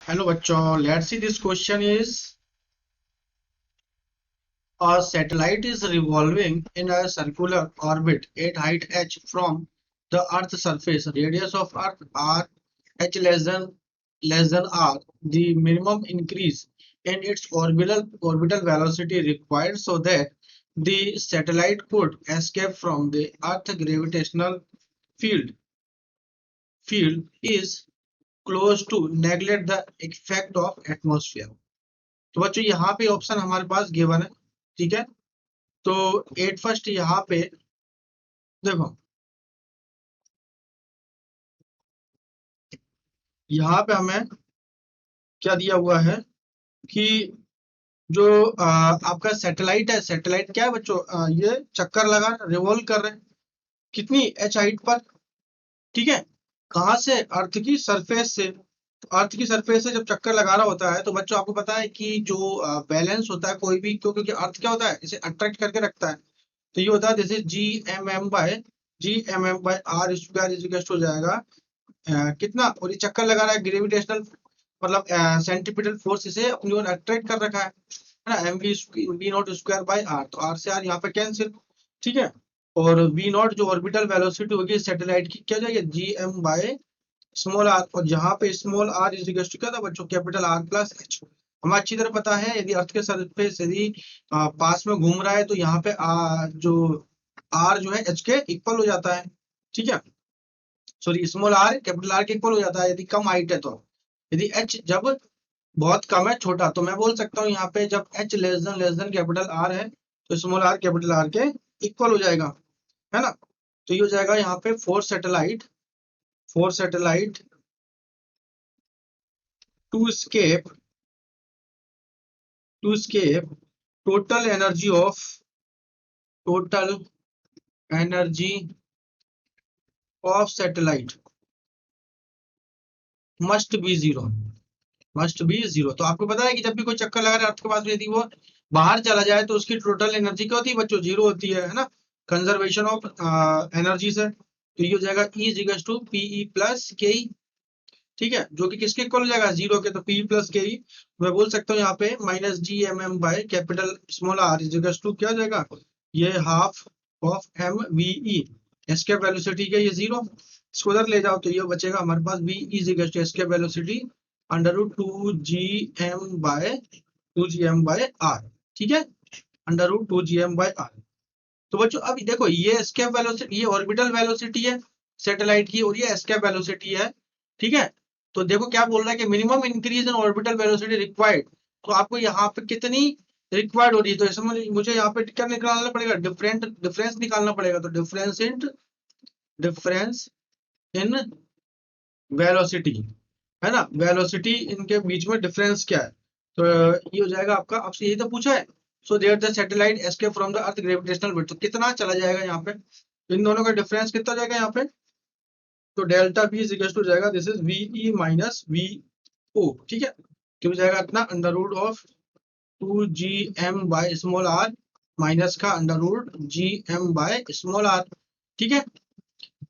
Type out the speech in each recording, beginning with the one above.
Hello बच्चों, let's see this question is a satellite is revolving in a circular orbit at height h from the earth's surface. Radius of earth r h less than r. The minimum increase in its orbital velocity required so that the satellite could escape from the earth gravitational field is close to neglect the effect of atmosphere. तो बच्चों यहाँ पे option हमारे पास given है। ठीक है, तो at first यहाँ पे देखो, यहाँ पे हमें क्या दिया हुआ है कि जो आपका सैटेलाइट है, सैटेलाइट क्या है बच्चों, ये चक्कर लगा रिवॉल्व कर रहे हैं कितनी एच हाइट पर। ठीक है, कहाँ से? अर्थ की सरफेस से। तो अर्थ की सरफेस से जब चक्कर लगा रहा होता है तो बच्चों आपको पता है कि जो बैलेंस होता है कोई भी, क्योंकि अर्थ क्या होता है, इसे अट्रैक्ट करके रखता है। तो ये होता है जैसे G M M by R square is हो जाएगा कितना, और ये चक्कर लगा रहा है ग्रेविटेशनल मतलब सेंट्रीपिटल फोर्स इसे अपनी ओर अट्रैक्ट कर रखा है ना। V naught square by R, तो आर से आर यहाँ पे कैंसिल। ठीक है, और वी नॉट जो ऑर्बिटल वेलोसिटी होगी सैटेलाइट की क्या जाएगी, G M by small R, और जहाँ पे small R is equal to क्या था बच्चों, कैपिटल आर प्लस एच। हमें अच्छी तरह पता है यदि अर्थ के सरफेस यदि पास में घूम रहा है तो यहाँ पे जो आर जो है एच के इक्वल हो जाता है। ठीक है, sorry small are capital R के इक्वल हो जाता है यदि कम हाइट है तो। यदि एच जब बहुत कम है, छोटा, तो मैं बोल सकता हूँ यहाँ पे जब H less than capital R है तो स्मॉल आर कैपिटल आर के इक्वल हो जाएगा, है ना। तो ये हो जाएगा यहाँ पे for satellite to escape total energy of satellite must be zero. तो आपको पता है कि जब भी कोई चक्कर लगा रहा है अर्थ के पास में, यदि वो बाहर चला जाए तो उसकी टोटल एनर्जी क्या होती है बच्चों, जीरो होती है ना। कंजर्वेशन ऑफ एनर्जी से। तो ये हो जाएगा E is equal to PE plus K E. ठीक है, जो कि किसके इक्वल हो जाएगा, जीरो के। तो पी प्लस के ई मैं बोल सकता हूँ यहाँ पे minus G M M by capital small R is equal to क्या हो जाएगा, ये half of M V E. Escape velocity के ये जीरो, इसको उधर ले जाओ तो ये बचेगा हमारे पास V is equal to escape velocity under root two G M by R. ठीक है, under root two G M by R. तो बच्चों अभी देखो, ये एस्केप वेलोसिटी, ये ऑर्बिटल वेलोसिटी है सैटेलाइट की, और ये एस्केप वेलोसिटी है। ठीक है, तो देखो क्या बोल रहा है कि minimum increase in orbital velocity required. तो आपको यहाँ पे कितनी रिक्वायर्ड हो रही है, तो इसमें मुझे यहाँ पे क्या निकालना पड़ेगा, डिफरेंस निकालना पड़ेगा। तो डिफरेंस इन वेलोसिटी, है ना, वेलोसिटी इनके बीच में डिफरेंस क्या है। तो ये हो जाएगा आपका, आपसे यही तो पूछा है। So there the satellite escape from the earth gravitational weight, तो कितना चला जाएगा यहाँ पे, तो इन दोनों का डिफरेंस कितना जाएगा यहाँ पे। तो delta B is equal to जाएगा this is V minus V O. ठीक है, क्या हो जाएगा इतना, under root of two G M by small R minus का under root G M by small R. ठीक है,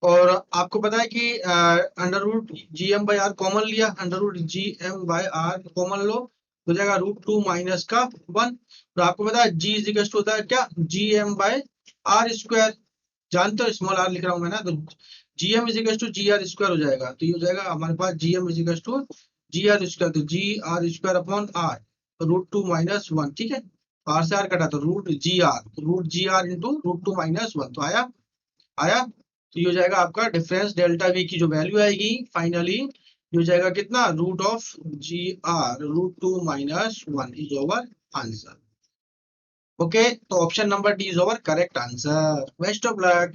और आपको पता है कि under root G M by R common लिया, under root G M by R common लो, हो जाएगा रूट टू माइनस का वन। तो आपको पता है जी इज इक्वल टू होता है क्या, G M by R square. जानते हो स्मॉल आर लिख रहा हूँ मैं ना, तो G M is equal to G R square हो जाएगा। तो ये हो जाएगा हमारे पास G M is equal to G R square, तो G R square upon R, तो रूट टू माइनस वन। ठीक है, आर से आर कटा तो root G R into root two minus one. तो आया आया, तो ये हो जाएगा आपका डिफरेंस डेल्टा वी की जो वैल्यू आएगी फाइनली, ये हो जाएगा कितना, root of G R root two minus one is over answer. Okay, तो option number D is over correct answer. Best of luck.